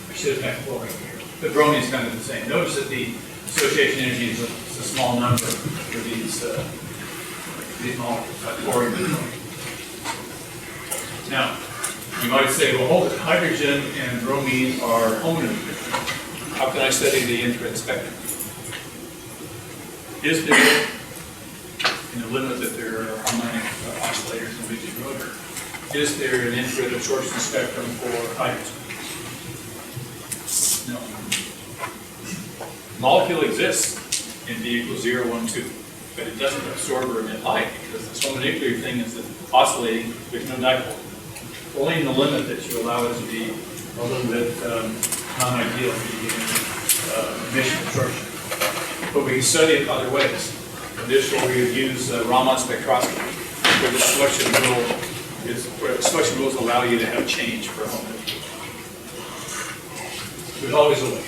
I should have had chlorine here. The bromine is kind of the same. Notice that the dissociation energy is a small number for these molecules, like chlorine and bromine. Now, you might say, well, hold it, hydrogen and bromine are homonuclear. How can I study the infrared spectrum? Is there, in the limit that there are harmonic oscillators in the rigid rotor, is there an infrared absorption spectrum for hydrogen? No. The molecule exists in D equals 0, 1, 2, but it doesn't absorb or emit light because this homonuclear thing is oscillating with no dipole. Only in the limit that you allow it to be a little bit non-ideal for you getting emission absorption. But we can study it other ways. And this is where we would use Raman spectroscopy, where the selection rules allow you to have change for a homonuclear. There's always a way.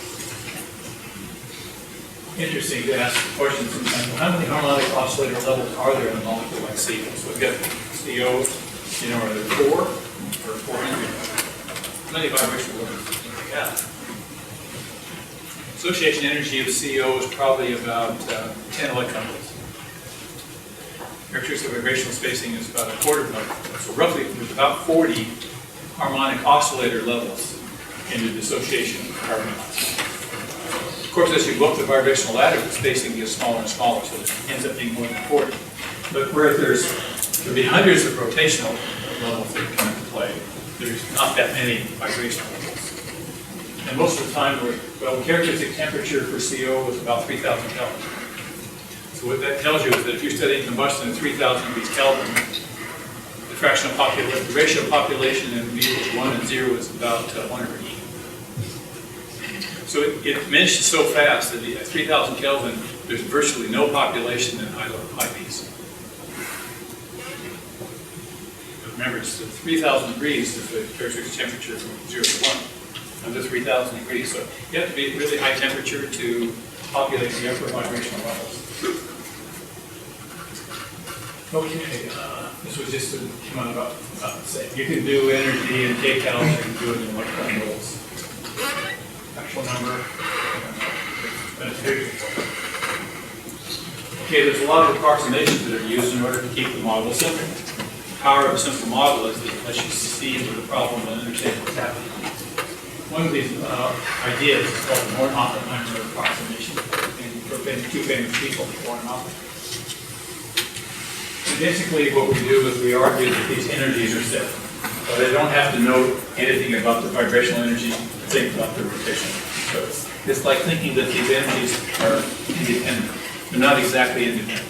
Interesting to ask the question sometimes, well, how many harmonic oscillator levels are there in a molecule like CO? So we've got CO, are there 4 or 400? How many vibrational levels do you think we have? Association energy of CO is probably about 10 electron volts. Characteristic vibrational spacing is about 1/4 of an electron volt. So roughly, there's about 40 harmonic oscillator levels into dissociation of carbon ions. Of course, as you go up the vibrational ladder, the spacing gets smaller and smaller, so it ends up being more than 40. But where there'll be hundreds of rotational levels that come into play, there's not that many vibrational levels. And most of the time, the characteristic temperature for CO is about 3,000 Kelvin. So what that tells you is that if you're studying combustion at 3,000 degrees Kelvin, the ratio of population in V is 1 and 0 is about 1/E. So it diminishes so fast that at 3,000 Kelvin, there's virtually no population in high V's. But remember, it's 3,000 degrees is the characteristic temperature from 0 to 1, under 3,000 degrees. So you have to be really high temperature to populate the upper vibrational levels. Okay, this was just to come out about the same. You can do energy and kcals, you can do it in electron volts. Actual number, but it's bigger. Okay, there's a lot of approximations that are used in order to keep the model simple. The power of a simple model is that it lets you see into the problem and understand what's happening. One of these ideas is called the Born-Oppenheimer approximation, and two famous people, Born and Oppenheimer. And basically, what we do is we argue that these energies are set, but they don't have to know anything about the vibrational energy to think about the rotation. So it's like thinking that these energies are independent. They're not exactly independent.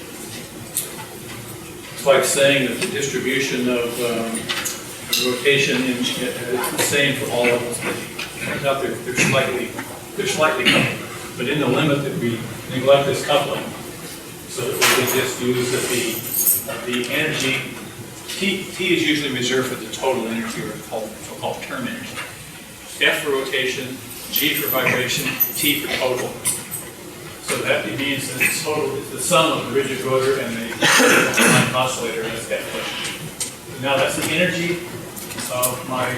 It's like saying that the distribution of rotation is the same for all levels. Turns out they're slightly coupled, but in the limit that we neglect this coupling, so that we can just use that the energy, T is usually reserved for the total energy, or so-called term energy. F for rotation, G for vibration, T for total. So that means that the total is the sum of the rigid rotor and the oscillator as that question. So now that's the energy of my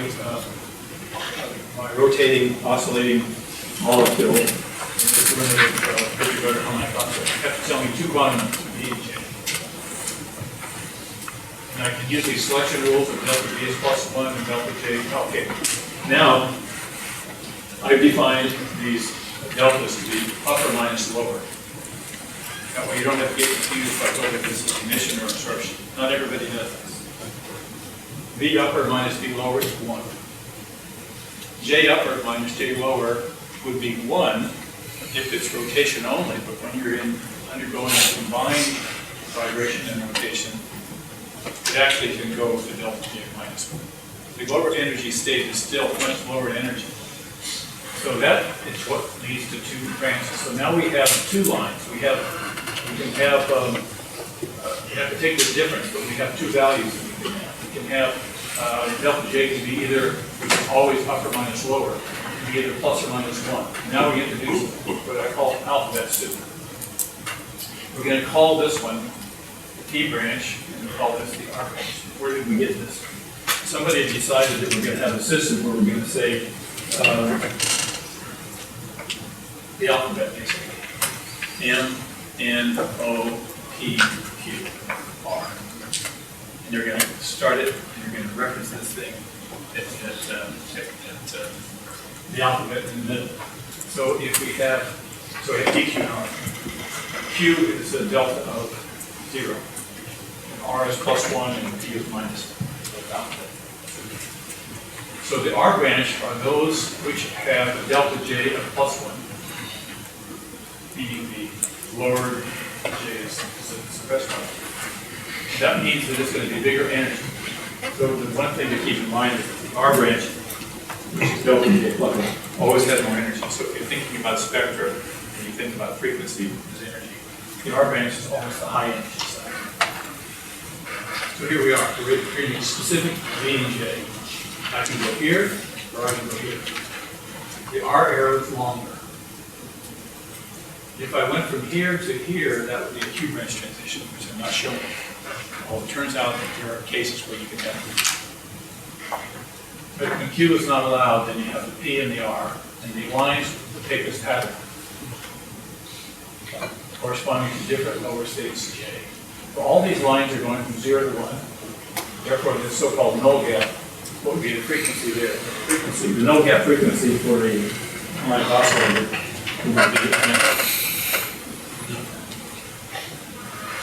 rotating, oscillating molecule. It's limited rigid rotor harmonic oscillator. You have to tell me two quantum numbers, B and J. And I can use these selection rules of delta G is +1 and delta J. Okay. Now, I've defined these deltas to be upper minus lower. That way you don't have to get confused by whether this is emission or absorption. Not everybody does this. V upper minus V lower is 1. J upper minus J lower would be 1 if it's rotation only, but when you're undergoing a combined vibration and rotation, it actually can go to delta J minus 1. The lower energy state is still much lower energy. So that is what leads to two branches. So now we have two lines. We can have, you have to take the difference, but we have two values that we can have. We can have delta J can be either, which is always upper minus lower, it can be either plus or minus 1. Now we introduce what I call alphabet soup. We're going to call this one the T branch, and we'll call this the R branch. Where did we get this? Somebody decided that we're going to have a system where we're going to say, the alphabet basically. M, N, O, P, Q, R. And you're going to start it, and you're going to reference this thing at the alphabet in the middle. So if we have, so we have P, Q, and R. Q is a delta of 0. And R is +1, and P is minus 1. So the alphabet. So the R branch are those which have a delta J of +1, meaning the lower J is suppressed one. That means that it's going to be bigger energy. So the one thing to keep in mind is that the R branch, which is delta J +1, always has more energy. So if you're thinking about spectra and you think about frequency as energy, the R branch is always the high energy side. So here we are. We're creating specific V and J. I can go here, or I can go here. The R arrow is longer. If I went from here to here, that would be a Q branch transition, which I'm not showing. Well, it turns out that there are cases where you can have it. But when Q is not allowed, then you have the P and the R, and the lines will take this pattern, corresponding to different lower states J. So all these lines are going from 0 to 1. Therefore, this so-called null gap what would be the frequency there? The no gap frequency for a harmonic oscillator would be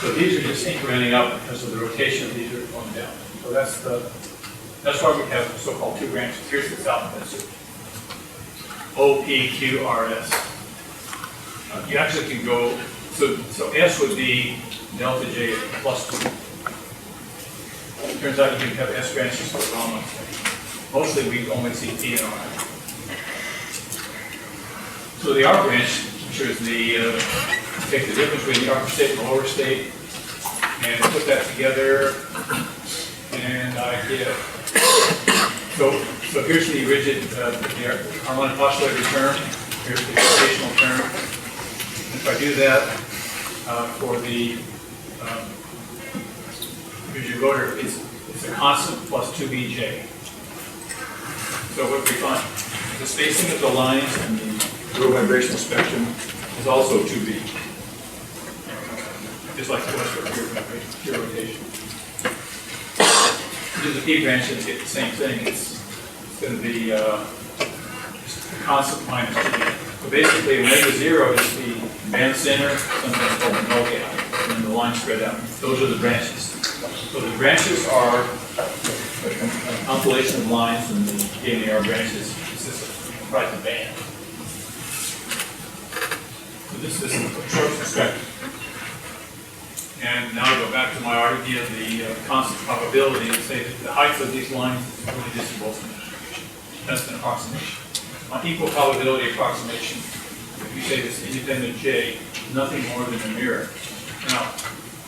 so these are just incrementing up because of the rotation of these are going down. So that's why we have so-called two branches. Here's this alphabet soup. O, P, Q, R, S. You actually can go, so S would be delta J plus 2. Turns out you can have S branches for the wrong state. Mostly we only see P and R. So the R branch, which is the, take the difference between the upper state and the lower state, and put that together, and I get, so here's the rigid, the harmonic oscillator term, here's the rotational term. If I do that for the rigid rotor, it's a constant plus 2bj. So what we find, the spacing of the lines and the low vibrational spectrum is also 2b. Just like the westward pure rotation. Do the P branch and get the same thing. It's going to be just a constant minus 2b. So basically, omega 0 is the band center, sometimes called the null gap, and then the line spread out. Those are the branches. So the branches are a compilation of lines, and the K and the R branches comprise the band. So this is a short perspective. And now I go back to my idea of the constant probability and say that the height of these lines is really just a Boltzmann distribution. That's an approximation. On equal probability approximation, if you say this independent J is nothing more than a mirror. Now,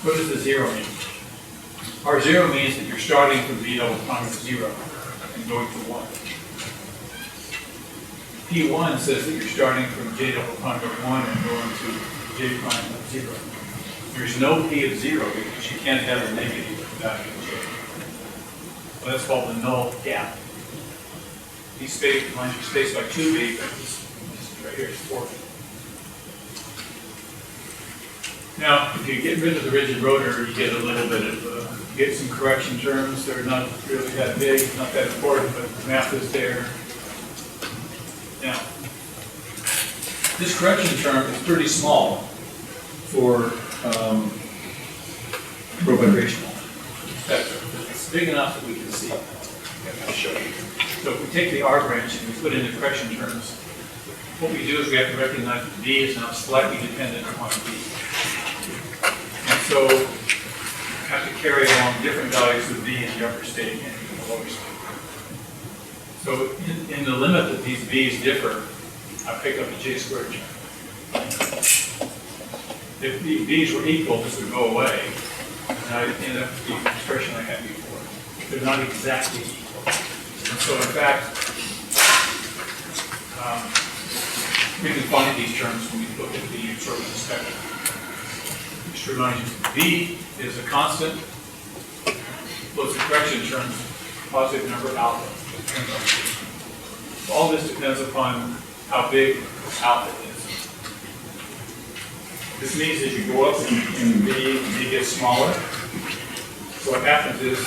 what does the 0 mean? R0 means that you're starting from V double prime of 0 and going to 1. P1 says that you're starting from J double prime of 1 and going to J prime of 0. There's no P of 0 because you can't have a negative value of J. So that's called the null gap. These lines are spaced by 2b, but this right here is 4b. Now, if you get rid of the rigid rotor, you get a little bit of, you get some correction terms. They're not really that big, not that important, but the math is there. Now, this correction term is pretty small for low vibrational spectrum. It's big enough that we can see. I'll show you. So if we take the R branch and we put in the correction terms, what we do is we have to recognize that V is now slightly dependent upon V. And so we have to carry along different values of V in the upper state and in the lower state. So in the limit that these V's differ, I pick up a J squared term. If the V's were equal, this would go away, and I end up with the expression I had before. They're not exactly equal. And so in fact, we can find these terms when we look at the absorption spectrum. Just to remind you, V is a constant, plus the correction terms, positive number alpha. All this depends upon how big alpha is. This means as you go up in V gets smaller. So what happens is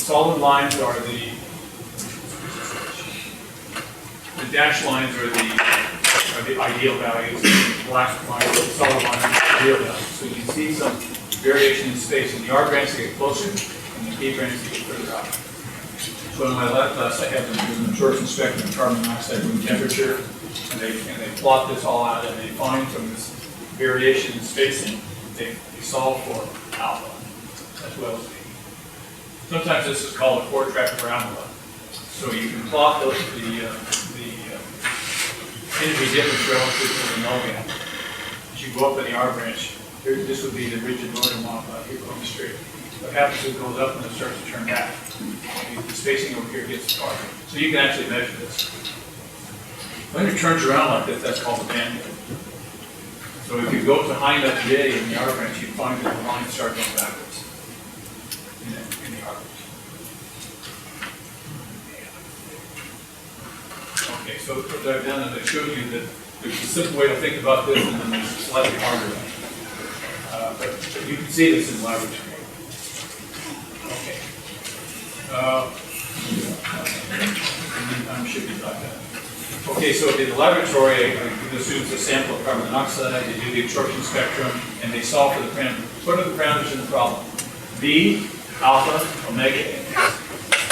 solid lines are the dashed lines are the ideal values, and the black lines are the solid lines are the ideal values. So you can see some variation in space. In the R branch they get closer, and the P branch they get further out. So in my lab class I have them do an absorption spectrum of carbon monoxide room temperature, and they plot this all out, and they find from this variation in spacing, they solve for alpha as well as V. Sometimes this is called a four-track parabola. So you can plot the energy difference relative to the null gap. As you go up in the R branch, this would be the rigid rotor model out here going straight. What happens is it goes up and it starts to turn back. The spacing over here gets farther. So you can actually measure this. When it turns around like this, that's called a band gap. So if you go to high enough J in the R branch, you find that the lines start going backwards in the R branch. Okay, so what I've done is I showed you that there's a simple way to think about this, and then there's a slightly harder way. But you can see this in laboratory. Okay. mean time should be like that. Okay, so in the laboratory, I give the students a sample of carbon monoxide, they do the absorption spectrum, and they solve for the parameters. What are the parameters in the problem? V, alpha, omega, and X.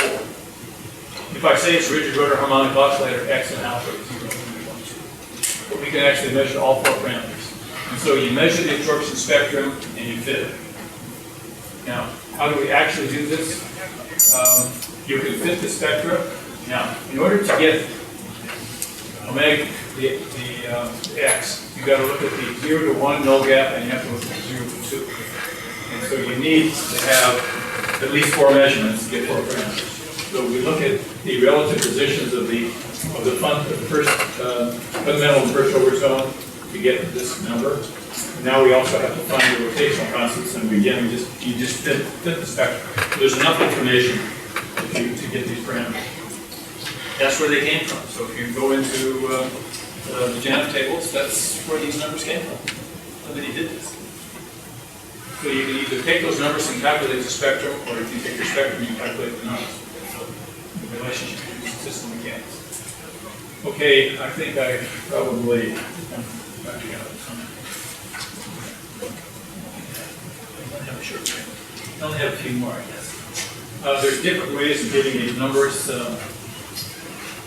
4. If I say it's rigid rotor harmonic oscillator, X and alpha is 0, 1, 2. But we can actually measure all 4 parameters. And so you measure the absorption spectrum and you fit it. Now, how do we actually do this? You can fit the spectrum. Now, in order to get omega, the X, you've got to look at the 0 to 1 null gap, and you have to look at the 0 to 2. And so you need to have at least 4 measurements to get 4 parameters. So we look at the relative positions of the first fundamental and first over zone to get this number. Now we also have to find the rotational constants, and again, you just fit the spectrum. So there's enough information to get these parameters. That's where they came from. So if you go into the Janus tables, that's where these numbers came from. Somebody did this. So you can either take those numbers and calculate the spectrum, or if you take the spectrum, you calculate the numbers. So the relationship between system mechanics. Okay, I think I probably I only have a few more, I guess. There's different ways of getting these numbers.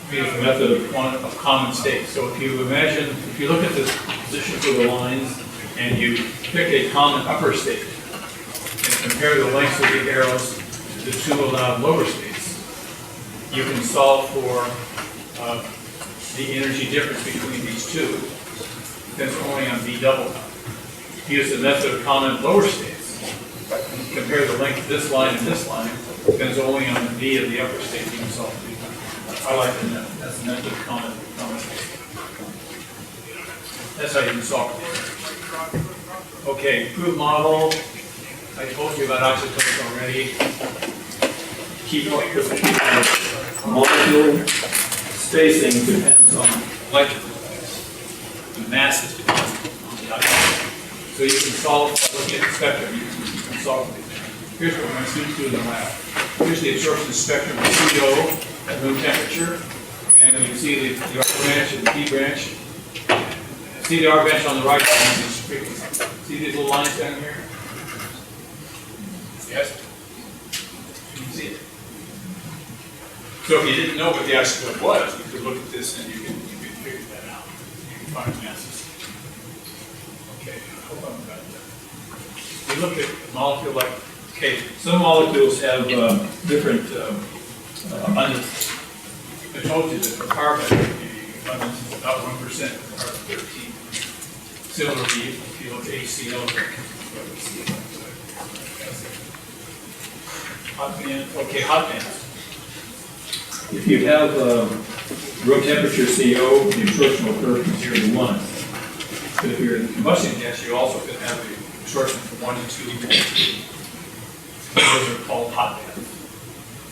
We use the method of common state. So if you imagine, if you look at the positions of the lines and you pick a common upper state and compare the lengths of the arrows to the 2 allowed lower states, you can solve for the energy difference between these two. Depends only on V double. Use the method of common lower states. Compare the length of this line and this line. Depends only on the V of the upper state. You can solve V. I like the method. That's the method of common state. That's how you can solve it. Okay, proof model. I told you about isotopes already. Keep going because molecule spacing depends on electrical effects. The mass is dependent on the isotope. So you can solve by looking at the spectrum. You can solve it. Here's what my students do in the lab. Here's the absorption spectrum of CO at room temperature. And you see the R branch and the P branch. See the R branch on the right side of these frequencies. See these little lines down here? Yes? You can see it. So if you didn't know what the isotope was, you could look at this and you can figure that out. You can find masses. Okay, I hope I'm about that. You look at a molecule like, okay, some molecules have different abundances. I told you that for carbon, the abundance is about 1% for carbon 13. Similarly, if you look at HCl, hot band, okay, hot bands. If you have room temperature CO, the absorption curve from 0 to 1. But if you're in combustion gas, you also could have the absorption from 1 to 2 to 3. Those are called hot bands.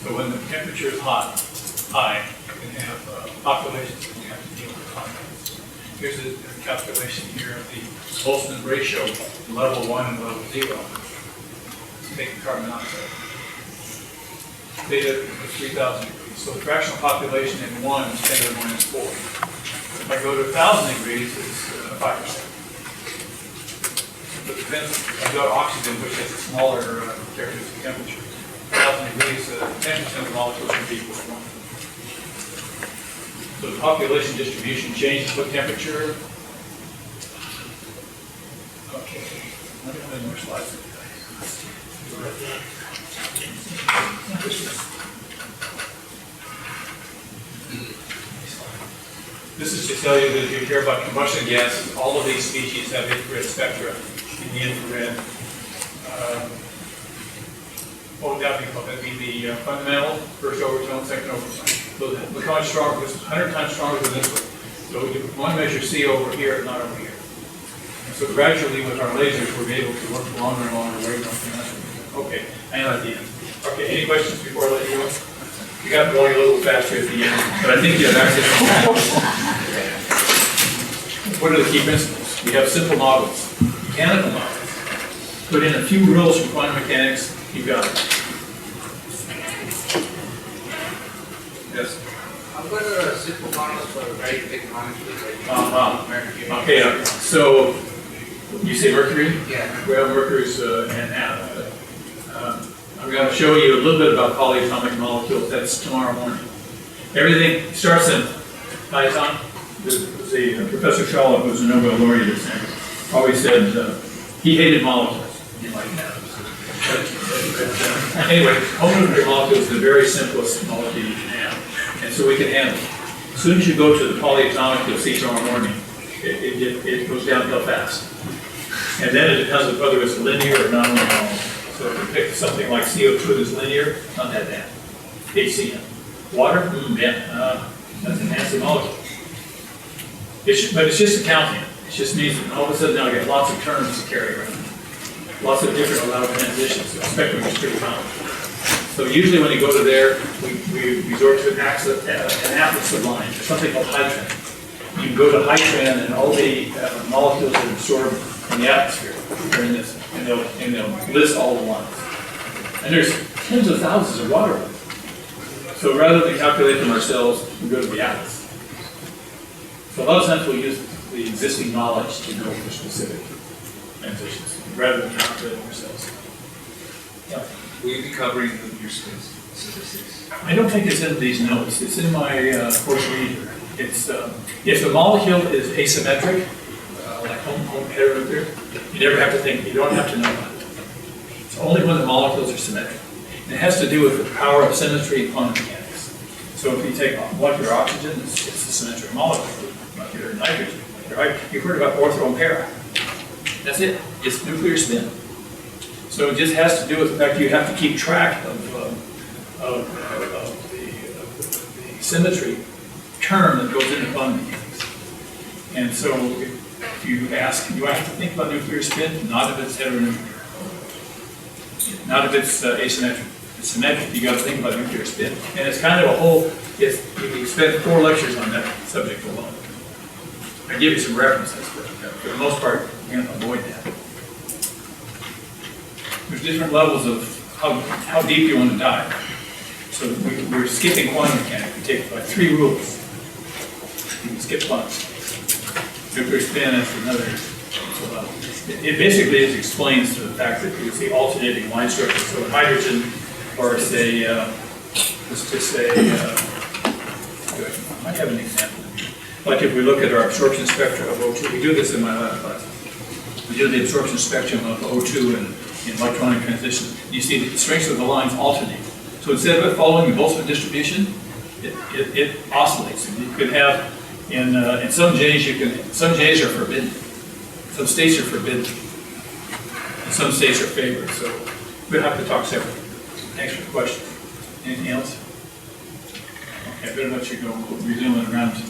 So when the temperature is high, you can have populations and you have to deal with hot bands. Here's a calculation here of the Boltzmann ratio, level 1 and level 0. Take carbon dioxide. Theta is 3,000 degrees. So the fractional population in 1 is 10 to the minus 4. If I go to 1,000 degrees, it's 5%. But it depends. I've got oxygen, which has a smaller characteristic temperature. 1,000 degrees, 10% of the molecules can be equal to 1. So the population distribution changes with temperature. Okay. I don't have any more slides. This is to tell you that if you care about combustion gases, all of these species have infrared spectra in the infrared. What would that be called? That would be the fundamental, first overtone, second overtone. So look how much stronger, it's 100 times stronger than this one. So you want to measure C over here, not over here. And so gradually with our lasers, we're able to work longer and longer wavelengths. Okay, and at the end. Okay, any questions before I let you go? You got going a little faster at the end, but I think you have access to that. What are the key principles? We have simple models, mechanical models. Put in a few rules from quantum mechanics, you got it. Yes? How What are the simple models for very big molecules? Like Okay, so you say mercury? Yeah. Well, mercury's I'm going to show you a little bit about polyatomic molecules. That's tomorrow morning. Everything starts in diatom. The Professor Sherlock, who's a Nobel laureate, always said he hated molecules. You might know. Anyway, homonuclear molecule is the very simplest molecule you can have, and so we can handle it. As soon as you go to the polyatomic, you'll see tomorrow morning, it goes downhill fast. And then it depends on whether it's linear or nonlinear. So if you pick something like CO2 that's linear, not that bad. HCN. Water, that's a nasty molecule. But it's just accounting. It just means that all of a sudden now I get lots of terms to carry around. Lots of different allowed transitions. The spectrum is pretty common. So usually when you go to there, we resort to an atlas of lines, or something called high trend. You can go to high trend and all the molecules that are absorbed in the atmosphere are in this, and they'll list all the lines. And there's tens of thousands of water ones. So rather than calculate them ourselves, we go to the atlas. So a lot of times we use the existing knowledge to go for specific transitions, rather than calculating ourselves. Yeah. Will you be covering your statistics? I don't think it's in these notes. It's in my course reader. It's if the molecule is asymmetric, like heteronuclear, you never have to think. You don't have to know about it. It's only when the molecules are symmetric. And it has to do with the power of symmetry in quantum mechanics. So if you take molecular oxygen, it's a symmetric molecule. Molecular nitrogen. You've heard about ortho and para. That's it. It's nuclear spin. So it just has to do with the fact you have to keep track of the symmetry term that goes into quantum mechanics. And so if you ask, you have to think about nuclear spin, not if it's heteronuclear. Not if it's asymmetric. If it's symmetric, you got to think about nuclear spin. And it's kind of a whole, you can spend 4 lectures on that subject alone. I give you some references, but for the most part, you're going to avoid that. There's different levels of how deep you want to dive. So we're skipping quantum mechanics. We take like 3 rules. You can skip one. Nuclear spin is another level. It basically explains to the fact that you see alternating line structures. So hydrogen, or say, let's just say, I might have an example. Like if we look at our absorption spectrum of O2, we do this in my lab class. We do the absorption spectrum of O2 in electronic transition. You see the strengths of the lines alternate. So instead of it following the Boltzmann distribution, it oscillates. And you could have in some J's some J's are forbidden, some states are forbidden, and some states are favored. So we'll have to talk separately. Thanks for the question. Anything else? Okay, I better let you go. We're doing around.